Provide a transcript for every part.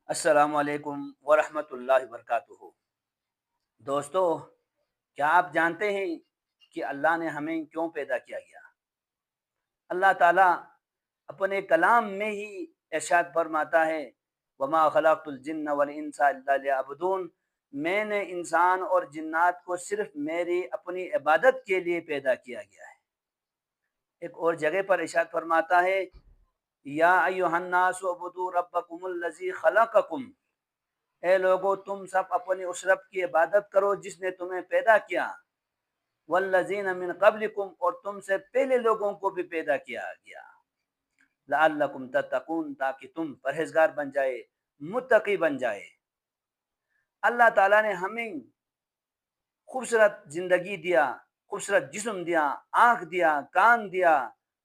السلام علیکم ورحمۃ اللہ وبرکاتہ۔ دوستو، کیا آپ جانتے ہیں کہ اللہ نے ہمیں کیوں پیدا کیا گیا؟ اللہ تعالیٰ اپنے کلام میں ہی ارشاد فرماتا ہے، وما خلقت الجن والانس الا لیعبدون، میں نے انسان اور جنات کو صرف میری اپنی عبادت کے لیے پیدا کیا گیا ہے۔ ایک اور جگہ پر ارشاد فرماتا ہے، یا ایھا الناس اعبدوا ربکم الذی خلقکم، اے لوگو تم سب اپنے اس رب کی عبادت کرو جس نے تمہیں پیدا کیا، والذین من قبلکم، اور تم سے پہلے لوگوں کو بھی پیدا کیا گیا، لعلکم تتقون، تاکہ تم پرہیزگار بن جائے، متقی بن جائے۔ اللہ تعالیٰ نے ہمیں خوبصورت زندگی دیا، خوبصورت جسم دیا، آنکھ دیا، کان دیا،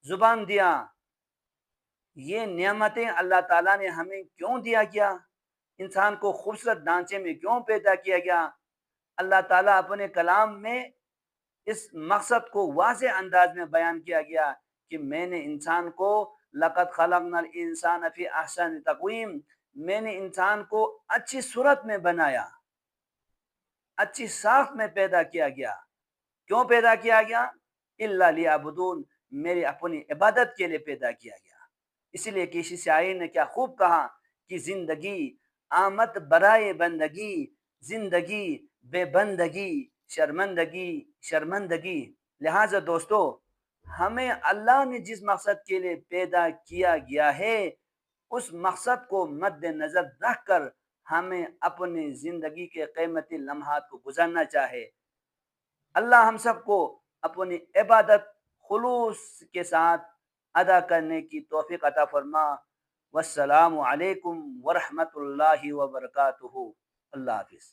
زبان دیا۔ یہ نعمتیں اللہ تعالیٰ نے ہمیں کیوں دیا گیا؟ انسان کو خوبصورت ڈھانچے میں کیوں پیدا کیا گیا؟ اللہ تعالیٰ اپنے کلام میں اس مقصد کو واضح انداز میں بیان کیا گیا کہ میں نے انسان کو لقد خلقنا الانسان فی احسن تقویم، میں نے انسان کو اچھی صورت میں بنایا، اچھی ساخت میں پیدا کیا گیا۔ کیوں پیدا کیا گیا؟ الا لیعبدون، میری اپنی عبادت کے لیے پیدا کیا گیا۔ اسی لیے کسی شاعر نے کیا خوب کہا کہ زندگی آمد برائے بندگی، زندگی بے بندگی شرمندگی شرمندگی۔ لہٰذا دوستو، ہمیں اللہ نے جس مقصد کے لیے پیدا کیا گیا ہے، اس مقصد کو مد نظر رکھ کر ہمیں اپنی زندگی کے قیمتی لمحات کو گزارنا چاہے۔ اللہ ہم سب کو اپنی عبادت خلوص کے ساتھ ادا کرنے کی توفیق عطا فرما۔ والسلام علیکم ورحمۃ اللہ وبرکاتہ۔ اللہ حافظ۔